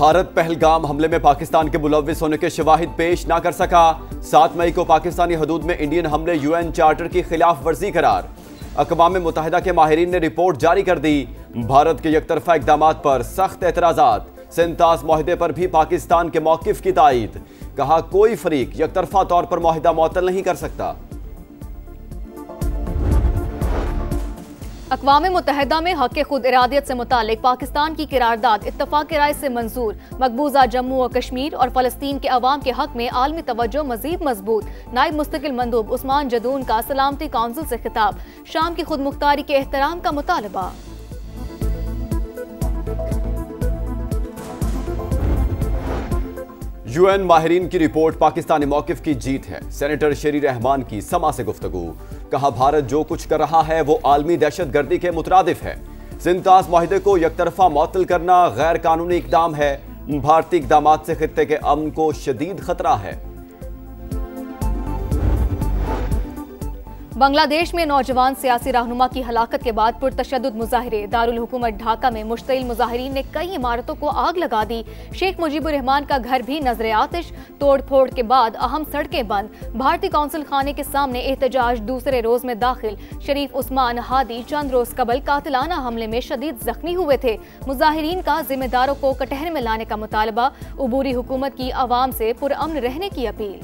भारत पहलगाम हमले में पाकिस्तान के मुलव्विस होने के शवाहिद पेश ना कर सका। 7 मई को पाकिस्तानी हदूद में इंडियन हमले यूएन चार्टर की खिलाफ वर्जी करार। अक़वाम मुत्तहिदा के माहिरीन ने रिपोर्ट जारी कर दी। भारत के यकतरफा इक़दामात पर सख्त एतराज़ात। सेंतास मुआहदे पर भी पाकिस्तान के मौक़िफ़ की तायीद। कहा कोई फरीक यकतरफा तौर पर मुआहदा मुअत्तल नहीं कर सकता। अक़वाम मुत्तहिदा में हक़ खुद इरादियत से मुतालिक पाकिस्तान की करारदाद इत्तफ़ाक़ राय से मंजूर। मकबूजा जम्मू और कश्मीर और फ़लस्तीन के अवाम के हक़ में आलमी तवज्जो मज़ीद मजबूत। नायब मुस्तकिल मंदूब उस्मान जदून का सलामती काउंसिल से खिताब। शाम की खुद मुख्तारी के एहतराम का मुतालबा। यूएन माहिरीन की रिपोर्ट पाकिस्तानी मौक़िफ़ की जीत है। सेनेटर शेरी रहमान की समा से गुफ्तगू। कहा भारत जो कुछ कर रहा है वो आलमी दहशतगर्दी के मुतरादिफ है। सेंतास मुआहदे को यकतरफा मुअत्तल करना गैर कानूनी इक़दाम है। भारतीय इक़दामात से खित्ते के अमन को शदीद खतरा है। बांग्लादेश में नौजवान सियासी रहनुमा की हलाकत के बाद पुरतशद्दुद मुजाहिरे। दारुल हुकूमत ढाका में मुश्तइल मुजाहिरीन ने कई इमारतों को आग लगा दी। शेख मुजीबुर रहमान का घर भी नजर आतिश। तोड़ फोड़ के बाद अहम सड़कें बंद। भारतीय कौंसिल खाने के सामने एहतजाज दूसरे रोज में दाखिल। शरीफ उस्मान हादी चंद रोज कबल कातिलाना हमले में शदीद जख्मी हुए थे। मुजाहिरीन का जिम्मेदारों को कटहरे में लाने का मुतालबा। उबूरी हुकूमत की आवाम से पुरअमन रहने की अपील।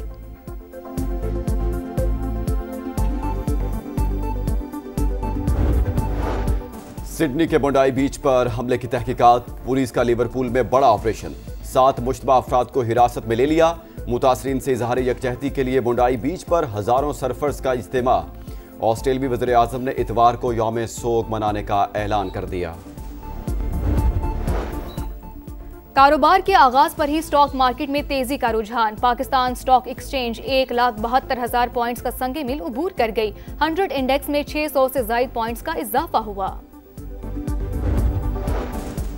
सिडनी के बोंडाई बीच पर हमले की तहकीकात। पुलिस का लिवरपूल में बड़ा ऑपरेशन। 7 मुश्तबा अफराद को हिरासत में ले लिया। मुतासरीन से इजहार यकजहती के लिए बोंडाई बीच पर हजारों सरफर्स का इज्तिमा। ऑस्ट्रेलियाई वज़ीर आज़म ने इतवार को यौम सोग मनाने का ऐलान कर दिया। कारोबार के आगाज पर ही स्टॉक मार्केट में तेजी का रुझान। पाकिस्तान स्टॉक एक्सचेंज 1,72,000 पॉइंट्स का संगे मिल उबूर कर गई। 100 इंडेक्स में 600 से ज्यादा पॉइंट्स का इजाफा हुआ।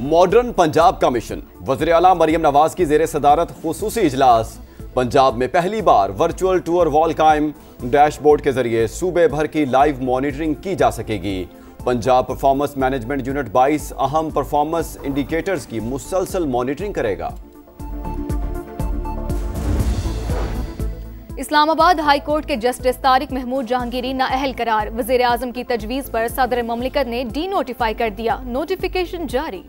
मॉडर्न पंजाब का मिशन। वज़ीर आला मरियम नवाज की ज़ेरे सदारत खुसूसी इजलास। पंजाब में पहली बार वर्चुअल टूर वॉल कायम। डैशबोर्ड के जरिए सूबे भर की लाइव मॉनिटरिंग की जा सकेगी। पंजाब परफॉर्मेंस मैनेजमेंट यूनिट 22 अहम परफॉर्मेंस इंडिकेटर्स की मुसलसल मॉनिटरिंग करेगा। इस्लामाबाद हाई कोर्ट के जस्टिस तारिक महमूद जहांगीरी नाअहल करार। वज़ीर आज़म की तजवीज़ पर सदर ममलिकत ने डी नोटिफाई कर दिया। नोटिफिकेशन जारी।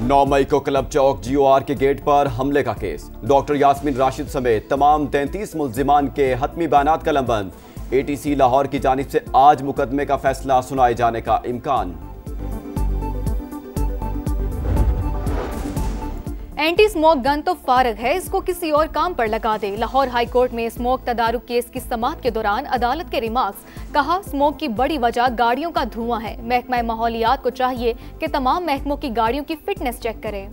9 मई को क्लब चौक GOR के गेट पर हमले का केस। डॉक्टर यास्मीन राशिद समेत तमाम 33 मुल्जिमान के हतमी बयानात कलमबंद। ATC लाहौर की जानिब से आज मुकदमे का फैसला सुनाए जाने का इम्कान। एंटी स्मोक गन तो फारग है, इसको किसी और काम पर लगा दे। लाहौर हाई कोर्ट में स्मोक तदारुक केस की समाअत के दौरान अदालत के रिमार्क्स। कहा स्मोक की बड़ी वजह गाड़ियों का धुआं है। महकमा माहौलियात को चाहिए कि तमाम महकमों की गाड़ियों की फिटनेस चेक करे।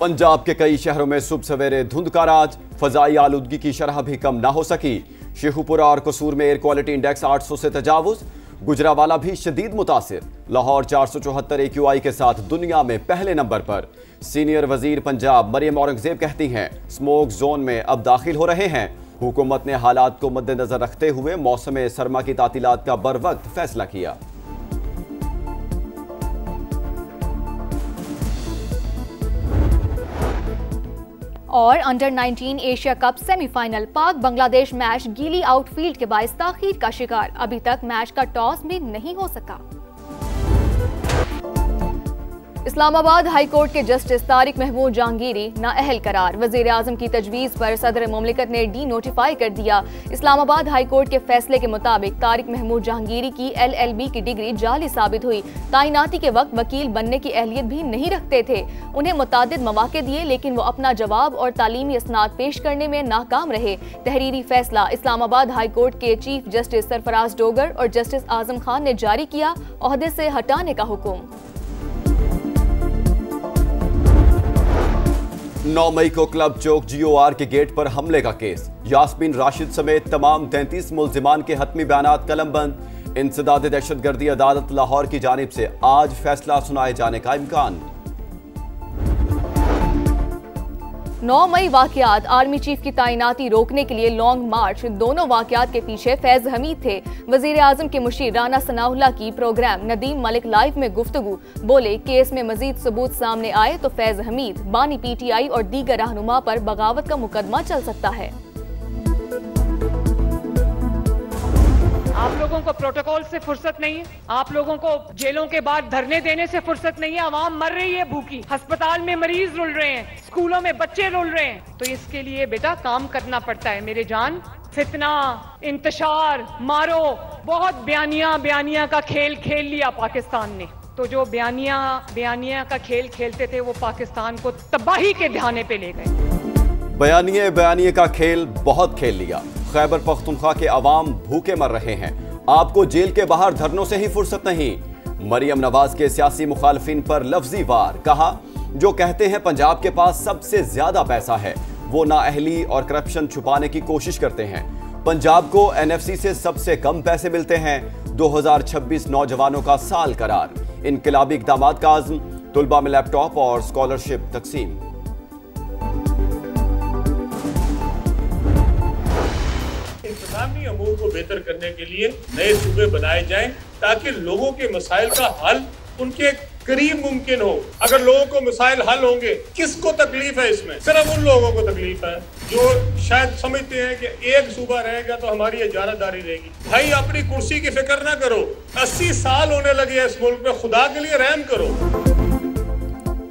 पंजाब के कई शहरों में सुबह सवेरे धुंध का राज। फजाई आलूदगी की शरह भी कम ना हो सकी। शेखुपुरा और कसूर में एयर क्वालिटी इंडेक्स 800 से तजावुज। गुजरावाला भी शदीद मुतासिर। लाहौर 474 AQI के साथ दुनिया में पहले नंबर पर। सीनियर वजीर पंजाब मरियम औरंगजेब कहती हैं स्मोक जोन में अब दाखिल हो रहे हैं। हुकूमत ने हालात को मद्देनजर रखते हुए मौसम सरमा की तातीलात का बर वक्त फैसला किया। और अंडर 19 एशिया कप सेमीफाइनल। पाक बांग्लादेश मैच गीली आउटफील्ड के बायस ताखीर का शिकार। अभी तक मैच का टॉस भी नहीं हो सका। इस्लामाबाद हाई कोर्ट के जस्टिस तारिक महमूद जहांगीरी नाअहल करार। वज़ीर आज़म की तजवीज़ पर सदर मुमलिकत ने डी नोटिफाई कर दिया। इस्लामाबाद हाई कोर्ट के फैसले के मुताबिक तारिक महमूद जहांगीरी की LLB की डिग्री जाली साबित हुई। तैनाती के वक्त वकील बनने की अहलियत भी नहीं रखते थे। उन्हें मुतादिद मौके दिए लेकिन वो अपना जवाब और तालीमी इसनाद पेश करने में नाकाम रहे। तहरीरी फैसला इस्लामाबाद हाई कोर्ट के चीफ जस्टिस सरफराज डोगर और जस्टिस आजम खान ने जारी किया। ओहदे से हटाने का हुक्म। 9 मई को क्लब चौक GOR के गेट पर हमले का केस। यास्मीन राशिद समेत तमाम 33 मुल्जिमान के हतमी बयानात कलमबंद। इंसदाद दहशतगर्दी अदालत लाहौर की जानिब से आज फैसला सुनाए जाने का इम्कान। 9 मई वाकयात, आर्मी चीफ की तैनाती रोकने के लिए लॉन्ग मार्च। दोनों वाकयात के पीछे फैज हमीद थे। वजीर आजम के मुशीर राना सनाउल्लाह की प्रोग्राम नदीम मलिक लाइव में गुफ्तगू, बोले केस में मजीद सबूत सामने आए तो फैज हमीद, बानी PTI और दीगर रहनुमा पर बगावत का मुकदमा चल सकता है। आप लोगों को प्रोटोकॉल से फुर्सत नहीं है, आप लोगों को जेलों के बाद धरने देने से फुर्सत नहीं है। आवाम मर रही है भूखी, अस्पताल में मरीज रुल रहे हैं, स्कूलों में बच्चे रुल रहे हैं, तो इसके लिए बेटा काम करना पड़ता है मेरे जान। फितना, इंतशार, मारो, बहुत बयानिया का खेल खेल लिया पाकिस्तान ने। तो जो बयानिया का खेल खेलते थे वो पाकिस्तान को तबाही के ध्याने पे ले गए। बयानिए का खेल बहुत खेल लिया। खैबर पख्तूनख्वा के अवाम भूखे मर रहे हैं, आपको जेल के बाहर धरनों से ही फुर्सत नहीं। मरियम नवाज के सियासी मुखालफिन पर लफ्जी वार, कहा जो कहते हैं पंजाब के पास सबसे ज्यादा पैसा है वो नाअहली और करप्शन छुपाने की कोशिश करते हैं। पंजाब को NFC से सबसे कम पैसे मिलते हैं। 2026 नौजवानों का साल करार, इनकलाबी इक़दामात का आज़्म, तुलबा में लैपटॉप और स्कॉलरशिप तकसीम। इंतजामी अमूर को बेहतर करने के लिए नए सूबे बनाए जाएं ताकि लोगों के मसाइल का हल उनके करीब मुमकिन हो। अगर लोगों को मसाइल हल होंगे, किसको तकलीफ है इसमें? सिर्फ उन लोगों को तकलीफ है जो शायद समझते हैं कि एक सूबा रहेगा तो हमारी इजारतदारी रहेगी। भाई अपनी कुर्सी की फिक्र ना करो, 80 साल होने लगे इस मुल्क में, खुदा के लिए रहम करो।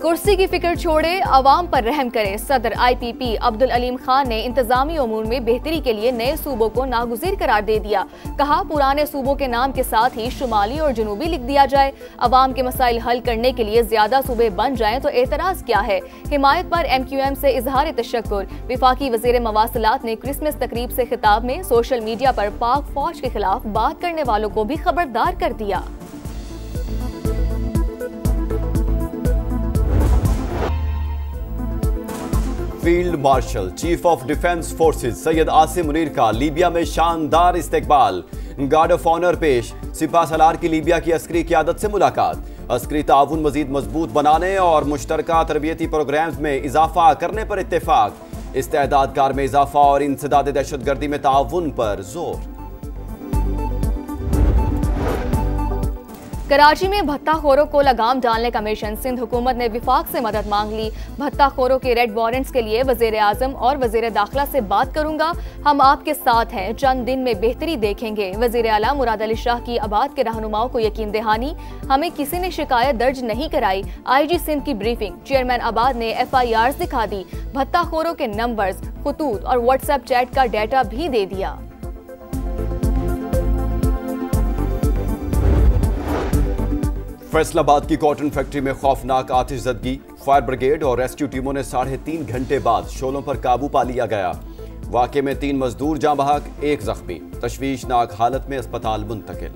कुर्सी की फिक्र छोड़े, अवाम पर रहम करे। सदर IPP अब्दुल अलीम खान ने इंतजामी उमूर में बेहतरी के लिए नए सूबों को नागुज़ीर करार दे दिया। कहा पुराने सूबों के नाम के साथ ही शुमाली और जनूबी लिख दिया जाए। अवाम के मसाइल हल करने के लिए ज्यादा सूबे बन जाएं तो एतराज क्या है। हिमायत पर MQM से इजहार तशक्कुर। विफाकी वजीर मवासिलात ने क्रिसमस तकरीब से खिताब में सोशल मीडिया पर पाक फौज के खिलाफ बात करने वालों को भी खबरदार कर दिया। Field marshal chief of defence forces Syed Asim Munir का लीबिया में शानदार इस्तेकबाल, गार्ड ऑफ ऑनर पेश। सिपा सलार की लीबिया की अस्करी क़यादत से मुलाकात, अस्करी ताउन मजीद मजबूत बनाने और मुश्तरका तरबियती प्रोग्राम्स में इजाफा करने पर इत्तेफाक। इस्तेदाद कार में इजाफा और इंसदाद दहशतगर्दी में ताउन पर जोर। कराची में भत्ताखोरों को लगाम डालने का मिशन, सिंध हुकूमत ने विफाक से मदद मांग ली। भत्ताखोरों के रेड वारंट्स के लिए वजीर आजम और वजीर दाखिला से बात करूंगा, हम आपके साथ हैं, चंद दिन में बेहतरी देखेंगे। वजीर आला मुराद अली शाह की आबाद के रहनुमाओं को यकीन दहानी, हमें किसी ने शिकायत दर्ज नहीं कराई। IG सिंध की ब्रीफिंग, चेयरमैन आबाद ने FIRs दिखा दी। भत्ताखोरों के नंबर्स, खतूत और WhatsApp चैट का डाटा भी दे दिया। फैसलाबाद की कॉटन फैक्ट्री में खौफनाक आतिशज़दगी, फायर ब्रिगेड और रेस्क्यू टीमों ने 3.5 घंटे बाद शोलों पर काबू पा लिया गया। वाक़े में 3 मजदूर जाँ बहक, 1 जख्मी, तशवीशनाक हालत में अस्पताल मुंतकिल।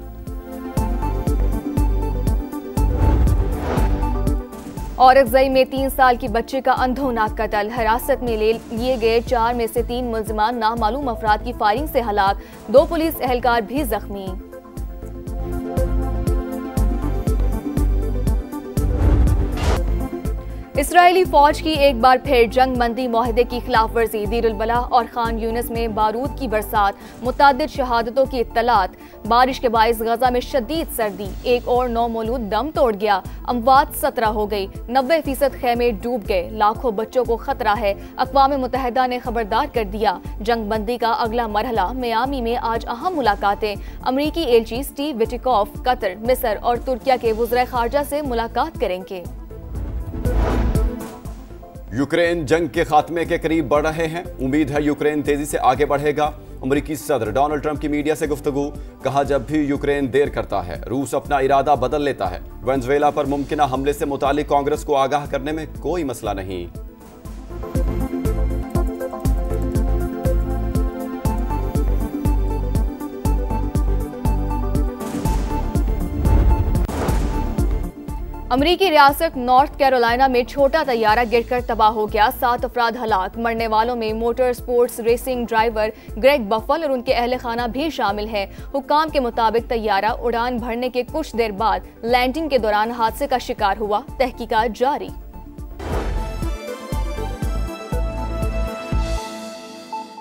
औरकज़ई में 3 साल की बच्चे का अंधोनाक कत्ल, हिरासत में लिए गए 4 में से 3 मुल्ज़िमान नामालूम अफराद की फायरिंग से हलाक, 2 पुलिस एहलकार भी जख्मी। इसराइली फौज की एक बार फिर जंग बंदी मुआहदे की खिलाफ वर्जी, दीर अल बलाह और खान यूनिस में बारूद की बरसात, मुतअद्दिद शहादतों की इत्तलात। बारिश के बाइस गजा में शदीद सर्दी, एक और 9 मौलूद दम तोड़ गया, अमवात 17 हो गई, 90% खेमे डूब गए, लाखों बच्चों को खतरा है। अक़वाम मुत्तहिदा ने खबरदार कर दिया, जंग बंदी का अगला मरहला। मियामी में आज अहम मुलाकातें, अमरीकी एलची स्टीव विटिकॉफ कतर, मिस्र और तुर्किया के वज़ीर ख़ारजा से मुलाकात करेंगे। यूक्रेन जंग के खात्मे के करीब बढ़ रहे हैं, उम्मीद है यूक्रेन तेजी से आगे बढ़ेगा। अमेरिकी सदर डोनाल्ड ट्रंप की मीडिया से गुफ्तगू, कहा जब भी यूक्रेन देर करता है रूस अपना इरादा बदल लेता है। वेनेजुएला पर मुमकिना हमले से मुतालिक कांग्रेस को आगाह करने में कोई मसला नहीं। अमरीकी रियासत नॉर्थ कैरोलिना में छोटा तैयारा गिरकर तबाह हो गया, 7 अफराद हलाक। मरने वालों में motor sports racing driver Greg baffle और उनके अहल खाना भी शामिल हैं। हुक्काम के मुताबिक तैयारा उड़ान भरने के कुछ देर बाद लैंडिंग के दौरान हादसे का शिकार हुआ, तहकीकात जारी।